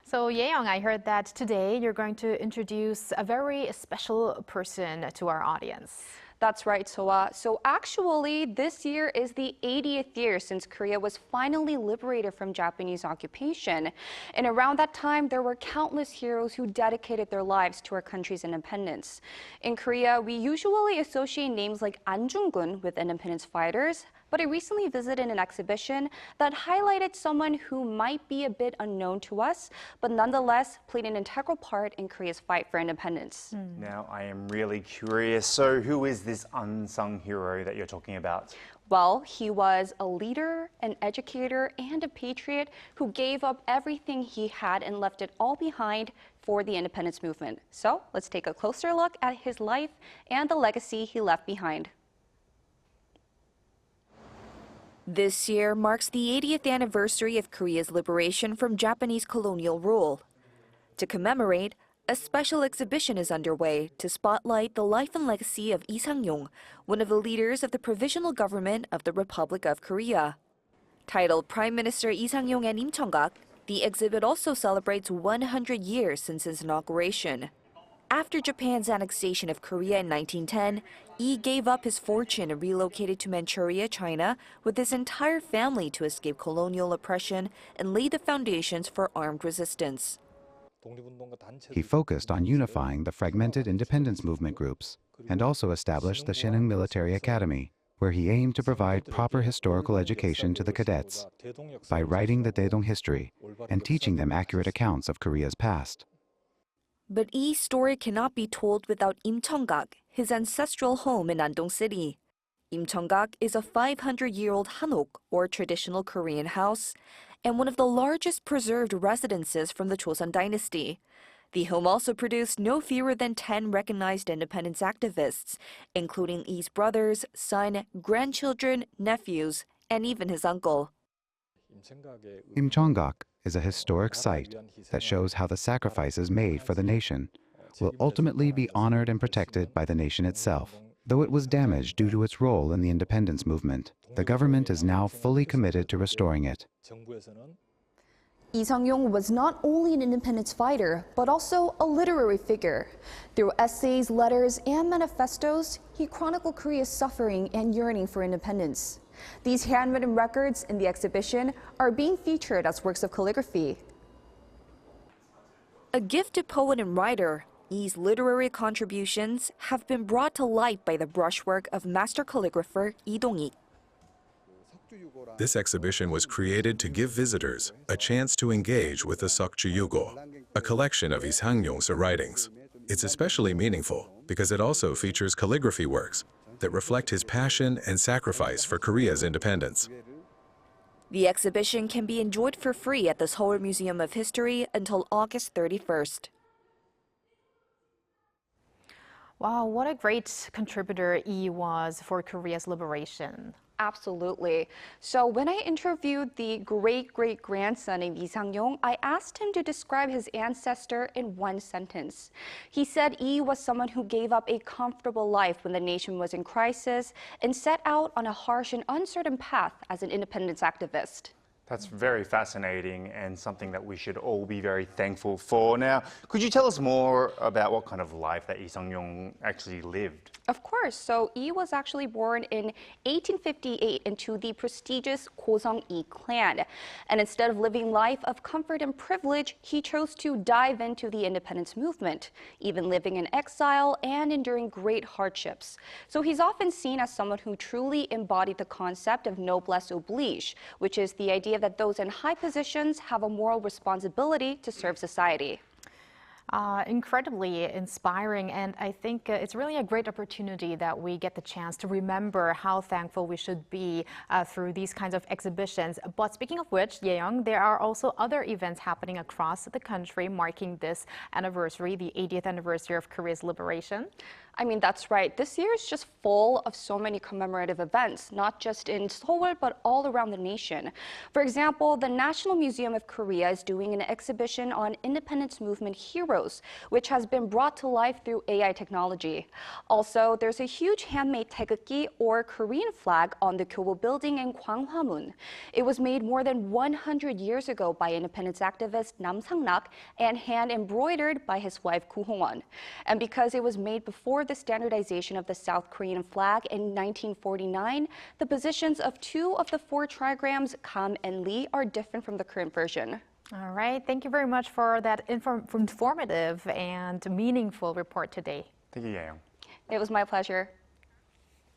So, Yeong, I heard that today you're going to introduce a very special person to our audience. That's right, Soa. So actually, this year is the 80th year since Korea was finally liberated from Japanese occupation. And around that time, there were countless heroes who dedicated their lives to our country's independence. In Korea, we usually associate names like An Jung-geun with independence fighters, but I recently visited an exhibition that highlighted someone who might be a bit unknown to us, but nonetheless played an integral part in Korea's fight for independence. Now, I am really curious. So who is this unsung hero that you're talking about? Well, he was a leader, an educator, and a patriot who gave up everything he had and left it all behind for the independence movement. So let's take a closer look at his life and the legacy he left behind. This year marks the 80th anniversary of Korea's liberation from Japanese colonial rule. To commemorate, a special exhibition is underway to spotlight the life and legacy of Isangyong, one of the leaders of the Provisional Government of the Republic of Korea. Titled Prime Minister Isangyong and Im청각, the exhibit also celebrates 100 years since its inauguration. After Japan's annexation of Korea in 1910, Lee gave up his fortune and relocated to Manchuria, China, with his entire family to escape colonial oppression and lay the foundations for armed resistance. He focused on unifying the fragmented independence movement groups and also established the Shenung Military Academy, where he aimed to provide proper historical education to the cadets by writing the Daedong history and teaching them accurate accounts of Korea's past. But Lee's story cannot be told without 임청각, his ancestral home in Andong City. 임청각 is a 500-year-old hanok, or traditional Korean house, and one of the largest preserved residences from the Joseon dynasty. The home also produced no fewer than 10 recognized independence activists, including Lee's brothers, son, grandchildren, nephews, and even his uncle. Imchongak is a historic site that shows how the sacrifices made for the nation will ultimately be honored and protected by the nation itself. Though it was damaged due to its role in the independence movement, the government is now fully committed to restoring it. Isangyong was not only an independence fighter, but also a literary figure. Through essays, letters, and manifestos, he chronicled Korea's suffering and yearning for independence. These handwritten records in the exhibition are being featured as works of calligraphy. A gifted poet and writer, Lee's literary contributions have been brought to light by the brushwork of master calligrapher Lee Dong-ik. This exhibition was created to give visitors a chance to engage with the Seokju-yugo, a collection of Isangyong's writings. It's especially meaningful because it also features calligraphy works that reflect his passion and sacrifice for Korea's independence. The exhibition can be enjoyed for free at the Seoul Museum of History until August 31st. Wow, what a great contributor Lee was for Korea's liberation. Absolutely. So when I interviewed the great-great-grandson of Isangyong, I asked him to describe his ancestor in one sentence. He said Lee was someone who gave up a comfortable life when the nation was in crisis and set out on a harsh and uncertain path as an independence activist. That's very fascinating and something that we should all be very thankful for. Now, could you tell us more about what kind of life that Isangyong actually lived? Of course. So Lee was actually born in 1858 into the prestigious Goseong-lee clan. And instead of living life of comfort and privilege, he chose to dive into the independence movement, even living in exile and enduring great hardships. So he's often seen as someone who truly embodied the concept of noblesse oblige, which is the idea that those in high positions have a moral responsibility to serve society. Incredibly inspiring, and I think it's really a great opportunity that we get the chance to remember how thankful we should be through these kinds of exhibitions. But speaking of which, Yeong, there are also other events happening across the country marking this anniversary, the 80th anniversary of Korea's liberation. I mean, that's right. This year is just full of so many commemorative events, not just in Seoul, but all around the nation. For example, the National Museum of Korea is doing an exhibition on independence movement heroes, which has been brought to life through AI technology. Also, there's a huge handmade taegukgi, or Korean flag, on the Kyobo building in Gwanghwamun. It was made more than 100 years ago by independence activist Nam Sang-ryong and hand embroidered by his wife Koo Hong-won. And because it was made before the standardization of the South Korean flag in 1949, the positions of 2 of the 4 trigrams, Kam and Lee, are different from the current version. All right, thank you very much for that informative and meaningful report today. Thank you, Yayoung. It was my pleasure.